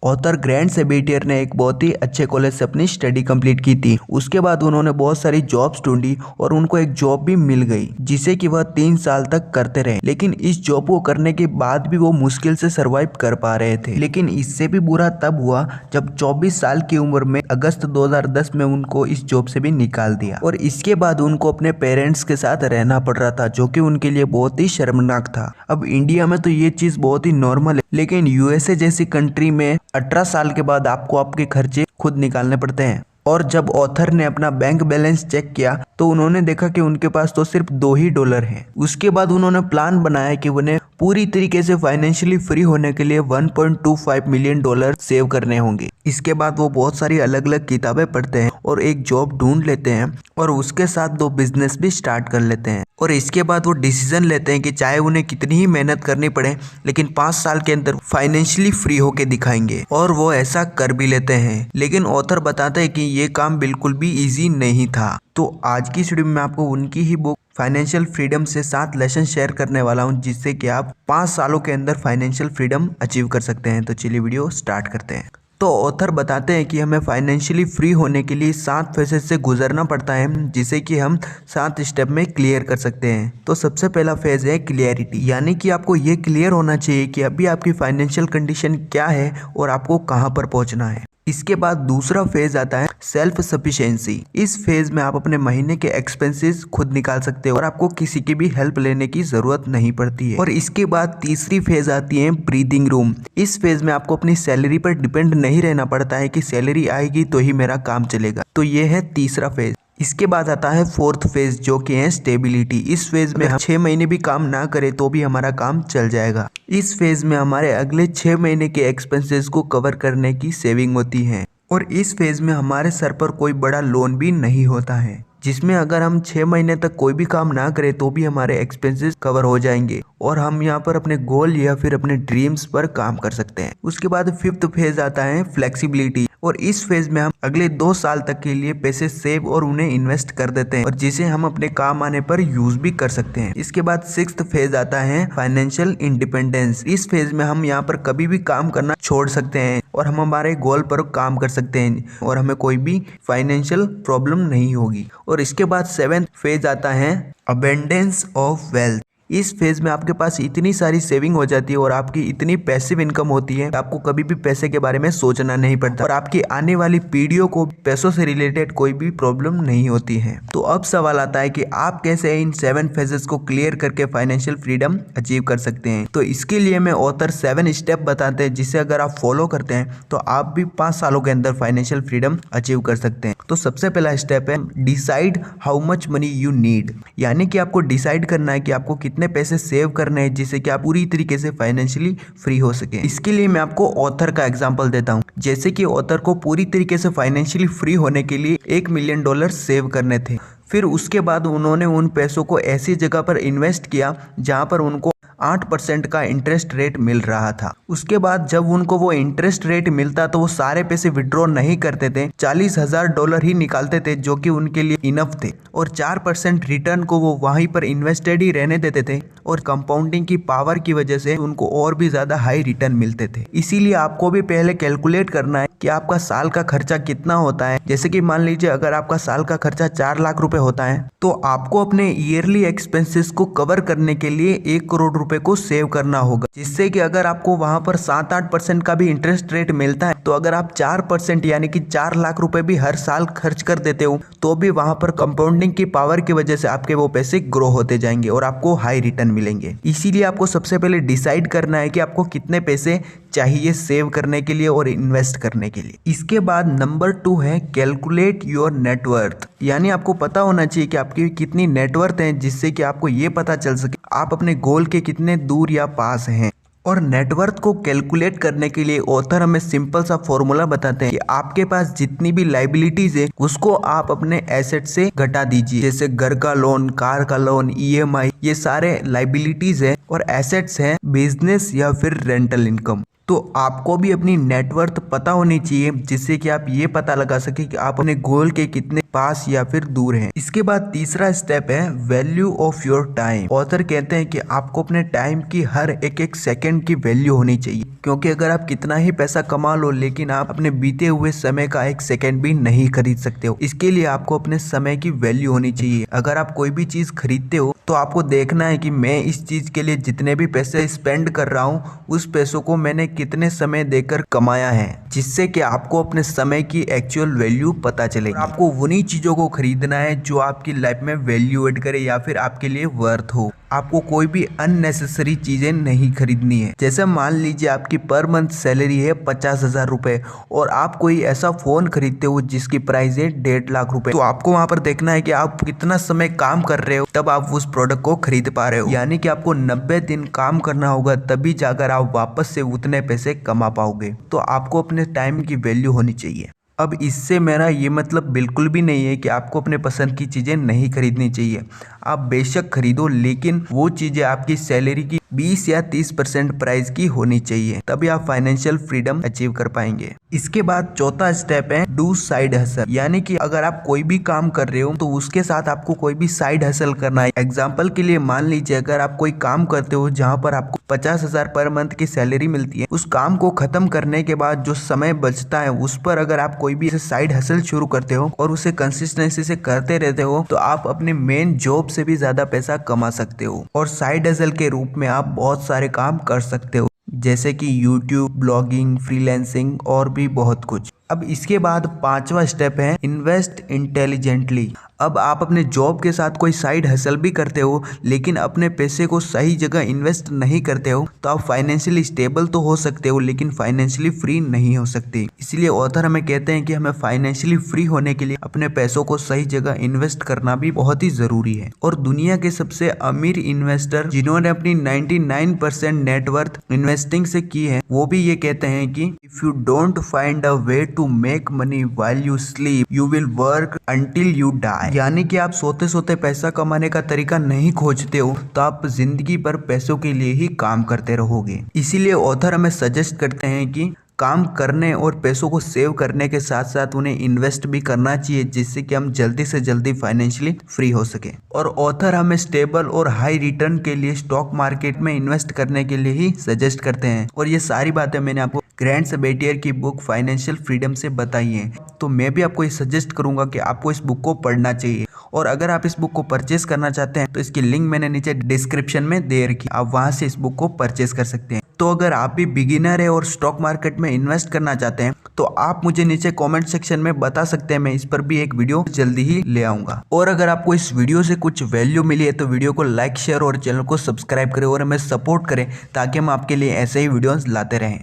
Author grand सेबेटियर ने एक बहुत ही अच्छे कॉलेज से अपनी स्टडी कंप्लीट की थी। उसके बाद उन्होंने बहुत सारी जॉब्स ढूंढी और उनको एक जॉब भी मिल गई जिसे कि वह 3 साल तक करते रहे। लेकिन इस जॉब को करने के बाद भी वो मुश्किल से सरवाइव कर पा रहे थे। लेकिन इससे भी बुरा तब हुआ जब 24 साल की उम्र में अगस्त 2010 में उनको इस जॉब से भी निकाल दिया और इसके बाद उनको अपने पेरेंट्स के साथ रहना पड़ रहा था, जो कि उनके लिए बहुत ही शर्मनाक था। अब इंडिया में तो ये चीज बहुत ही नॉर्मल है, लेकिन यूएसए जैसी कंट्री में 18 साल के बाद आपको आपके खर्चे खुद निकालने पड़ते हैं। और जब ऑथर ने अपना बैंक बैलेंस चेक किया तो उन्होंने देखा कि उनके पास तो सिर्फ $2 हैं। उसके बाद उन्होंने प्लान बनाया कि उन्हें पूरी तरीके से फाइनेंशियली फ्री होने के लिए $1.25 मिलियन सेव करने होंगे। इसके बाद वो बहुत सारी अलग अलग किताबें पढ़ते हैं और एक जॉब ढूंढ लेते हैं और उसके साथ 2 बिजनेस भी स्टार्ट कर लेते हैं। और इसके बाद वो डिसीजन लेते हैं कि चाहे उन्हें कितनी ही मेहनत करनी पड़े लेकिन 5 साल के अंदर फाइनेंशियली फ्री होके दिखाएंगे, और वो ऐसा कर भी लेते हैं। लेकिन ऑथर बताते हैं कि ये काम बिल्कुल भी इजी नहीं था। तो आज की वीडियो में आपको उनकी ही बुक फाइनेंशियल फ्रीडम से 7 लेसन शेयर करने वाला हूं, जिससे कि आप 5 सालों के अंदर फाइनेंशियल फ्रीडम अचीव कर सकते हैं। तो चलिए वीडियो स्टार्ट करते हैं। तो ऑथर बताते हैं कि हमें फाइनेंशियली फ्री होने के लिए 7 फेजेस से गुजरना पड़ता है, जिसे कि हम 7 स्टेप में क्लियर कर सकते हैं। तो सबसे पहला फेज है क्लियरिटी, यानी कि आपको ये क्लियर होना चाहिए कि अभी आपकी फाइनेंशियल कंडीशन क्या है और आपको कहाँ पर पहुँचना है। इसके बाद दूसरा फेज आता है सेल्फ सफिशिएंसी। इस फेज में आप अपने महीने के एक्सपेंसेस खुद निकाल सकते हो और आपको किसी की भी हेल्प लेने की जरूरत नहीं पड़ती है। और इसके बाद तीसरी फेज आती है ब्रीदिंग रूम। इस फेज में आपको अपनी सैलरी पर डिपेंड नहीं रहना पड़ता है कि सैलरी आएगी तो ही मेरा काम चलेगा। तो ये है तीसरा फेज। इसके बाद आता है फोर्थ फेज, जो कि है स्टेबिलिटी। इस फेज में हम 6 महीने भी काम ना करें तो भी हमारा काम चल जाएगा। इस फेज में हमारे अगले 6 महीने के एक्सपेंसेस को कवर करने की सेविंग होती है। और इस फेज में हमारे सर पर कोई बड़ा लोन भी नहीं होता है, जिसमें अगर हम 6 महीने तक कोई भी काम ना करें तो भी हमारे एक्सपेंसेस कवर हो जाएंगे और हम यहाँ पर अपने गोल या फिर अपने ड्रीम्स पर काम कर सकते हैं। उसके बाद फिफ्थ फेज आता है फ्लेक्सिबिलिटी, और इस फेज में हम अगले 2 साल तक के लिए पैसे सेव और उन्हें इन्वेस्ट कर देते हैं, और जिसे हम अपने काम आने पर यूज भी कर सकते हैं। इसके बाद सिक्स्थ फेज आता है फाइनेंशियल इंडिपेंडेंस। इस फेज में हम यहाँ पर कभी भी काम करना छोड़ सकते हैं और हम हमारे गोल पर काम कर सकते हैं और हमें कोई भी फाइनेंशियल प्रॉब्लम नहीं होगी। और इसके बाद 7th फेज आता है अबेंडेंस ऑफ वेल्थ। इस फेज में आपके पास इतनी सारी सेविंग हो जाती है और आपकी इतनी पैसिव इनकम होती है, आपको कभी भी पैसे के बारे में सोचना नहीं पड़ता और आपकी आने वाली पीढ़ियों को पैसों से रिलेटेड कोई भी प्रॉब्लम नहीं होती है। तो अब सवाल आता है कि आप कैसे इन 7 फेजेस को क्लियर करके फाइनेंशियल फ्रीडम अचीव कर सकते हैं। तो इसके लिए मैं ऑथर 7 स्टेप बताते हैं, जिसे अगर आप फॉलो करते हैं तो आप भी 5 सालों के अंदर फाइनेंशियल फ्रीडम अचीव कर सकते हैं। तो सबसे पहला स्टेप है decide how much money you need, यानी कि आपको डिसाइड करना है कि आपको कितने पैसे सेव करने हैं जिससे कि आप पूरी तरीके से फाइनेंशियली फ्री हो सके। इसके लिए मैं आपको ऑथर का एग्जांपल देता हूं। जैसे कि ऑथर को पूरी तरीके से फाइनेंशियली फ्री होने के लिए $1 मिलियन सेव करने थे। फिर उसके बाद उन्होंने उन पैसों को ऐसी जगह पर इन्वेस्ट किया जहां पर उनको 8% का इंटरेस्ट रेट मिल रहा था। उसके बाद जब उनको वो इंटरेस्ट रेट मिलता तो वो सारे पैसे विड्रॉ नहीं करते थे, $40,000 ही निकालते थे, जो कि उनके लिए इनफ थे, और 4% रिटर्न को वो वहीं पर इन्वेस्टेड ही रहने देते थे, और कंपाउंडिंग की पावर की वजह से उनको और भी ज्यादा हाई रिटर्न मिलते थे। इसीलिए आपको भी पहले कैलकुलेट करना है कि आपका साल का खर्चा कितना होता है। जैसे कि मान लीजिए अगर आपका साल का खर्चा 4 लाख रुपए होता है तो आपको अपने ईयरली एक्सपेंसेस को कवर करने के लिए 1 करोड़ रुपए को सेव करना होगा, जिससे कि अगर आपको वहां पर 7-8% का भी इंटरेस्ट रेट मिलता है तो अगर आप 4% यानी कि 4 लाख रुपए भी हर साल खर्च कर देते हो तो भी वहां पर कंपाउंडिंग की पावर की वजह से आपके वो पैसे ग्रो होते जाएंगे और आपको हाई रिटर्न मिलेंगे। इसीलिए आपको सबसे पहले डिसाइड करना है कि आपको कितने पैसे चाहिए सेव करने के लिए और इन्वेस्ट करने के लिए। इसके बाद नंबर 2 है कैलकुलेट योर नेटवर्थ, यानी आपको पता होना चाहिए कि आपकी कितनी नेटवर्थ है, जिससे कि आपको ये पता चल सके आप अपने गोल के कितने दूर या पास हैं। और नेटवर्थ को कैलकुलेट करने के लिए ऑथर हमें सिंपल सा फॉर्मूला बताते हैं कि आपके पास जितनी भी लाइबिलिटीज है उसको आप अपने एसेट से घटा दीजिए। जैसे घर का लोन, कार का लोन, EMI, ये सारे लाइबिलिटीज है, और एसेट्स हैं बिजनेस या फिर रेंटल इनकम। तो आपको भी अपनी नेटवर्थ पता होनी चाहिए, जिससे कि आप ये पता लगा सके कि आप अपने गोल के कितने पास या फिर दूर है। इसके बाद तीसरा स्टेप है value of your time. Author कहते हैं कि आपको अपने टाइम की हर एक एक सेकंड की वैल्यू होनी चाहिए, क्योंकि अगर आप कितना ही पैसा कमा लो लेकिन आप अपने बीते हुए समय का एक सेकंड भी नहीं खरीद सकते हो। इसके लिए आपको अपने समय की वैल्यू होनी चाहिए। अगर आप कोई भी चीज खरीदते हो तो आपको देखना है कि मैं इस चीज के लिए जितने भी पैसे स्पेंड कर रहा हूँ उस पैसों को मैंने कितने समय देकर कमाया है, जिससे कि आपको अपने समय की एक्चुअल वैल्यू पता चले। आपको उन्हीं चीजों को खरीदना है जो आपकी लाइफ में वैल्यू ऐड करे या फिर आपके लिए वर्थ हो। आपको कोई भी अननेसेसरी चीजें नहीं खरीदनी है। जैसे मान लीजिए आपकी पर मंथ सैलरी है 50,000 रुपए और आप कोई ऐसा फोन खरीदते हो जिसकी प्राइस है 1.5 लाख रुपए, तो आपको वहां पर देखना है कि आप कितना समय काम कर रहे हो तब आप उस प्रोडक्ट को खरीद पा रहे हो। यानी कि आपको 90 दिन काम करना होगा तभी जाकर आप वापस से उतने पैसे कमा पाओगे। तो आपको अपने टाइम की वैल्यू होनी चाहिए। अब इससे मेरा ये मतलब बिल्कुल भी नहीं है कि आपको अपने पसंद की चीज़ें नहीं खरीदनी चाहिए। आप बेशक खरीदो, लेकिन वो चीज़ें आपकी सैलरी की 20 या 30% प्राइस की होनी चाहिए, तभी आप फाइनेंशियल फ्रीडम अचीव कर पाएंगे। इसके बाद चौथा स्टेप है डू साइड हसल। यानी कि अगर आप कोई भी काम कर रहे हो तो उसके साथ आपको कोई भी साइड हसल करना है। एग्जाम्पल के लिए मान लीजिए अगर आप कोई काम करते हो जहाँ पर आपको 50,000 पर मंथ की सैलरी मिलती है, उस काम को खत्म करने के बाद जो समय बचता है उस पर अगर आप कोई भी साइड हसल शुरू करते हो और उसे कंसिस्टेंसी से करते रहते हो तो आप अपने मेन जॉब से भी ज्यादा पैसा कमा सकते हो। और साइड हसल के रूप में आप बहुत सारे काम कर सकते हो, जैसे कि यूट्यूब, ब्लॉगिंग, फ्रीलैंसिंग और भी बहुत कुछ। अब इसके बाद पांचवा स्टेप है इन्वेस्ट इंटेलिजेंटली। अब आप अपने जॉब के साथ कोई साइड हसल भी करते हो लेकिन अपने पैसे को सही जगह इन्वेस्ट नहीं करते हो तो आप फाइनेंशियली स्टेबल तो हो सकते हो लेकिन फाइनेंशियली फ्री नहीं हो सकते। इसलिए ऑथर हमें कहते हैं कि हमें फाइनेंशियली फ्री होने के लिए अपने पैसों को सही जगह इन्वेस्ट करना भी बहुत ही जरूरी है। और दुनिया के सबसे अमीर इन्वेस्टर जिन्होंने अपनी 99% नेटवर्थ इन्वेस्टिंग से की है, वो भी ये कहते हैं कि if you don't find a way to make money while you sleep you will work until you die. यानी कि आप सोते सोते पैसा कमाने का तरीका नहीं खोजते हो तो आप जिंदगी भर पैसों के लिए ही काम करते रहोगे। इसीलिए ऑथर हमें सजेस्ट करते हैं कि काम करने और पैसों को सेव करने के साथ साथ उन्हें इन्वेस्ट भी करना चाहिए, जिससे कि हम जल्दी से जल्दी फाइनेंशियली फ्री हो सके। और ऑथर हमें स्टेबल और हाई रिटर्न के लिए स्टॉक मार्केट में इन्वेस्ट करने के लिए ही सजेस्ट करते हैं। और ये सारी बातें मैंने आपको ग्रैंड सबेटियर की बुक फाइनेंशियल फ्रीडम से बताई है। तो मैं भी आपको ये सजेस्ट करूंगा कि आपको इस बुक को पढ़ना चाहिए। और अगर आप इस बुक को परचेस करना चाहते हैं तो इसकी लिंक मैंने नीचे डिस्क्रिप्शन में दे रखी, आप वहां से इस बुक को परचेस कर सकते हैं। तो अगर आप भी बिगिनर है और स्टॉक मार्केट में इन्वेस्ट करना चाहते हैं तो आप मुझे नीचे कमेंट सेक्शन में बता सकते हैं, मैं इस पर भी एक वीडियो जल्दी ही ले आऊंगा। और अगर आपको इस वीडियो से कुछ वैल्यू मिली है तो वीडियो को लाइक, शेयर और चैनल को सब्सक्राइब करें और हमें सपोर्ट करें ताकि हम आपके लिए ऐसे ही वीडियोस लाते रहें।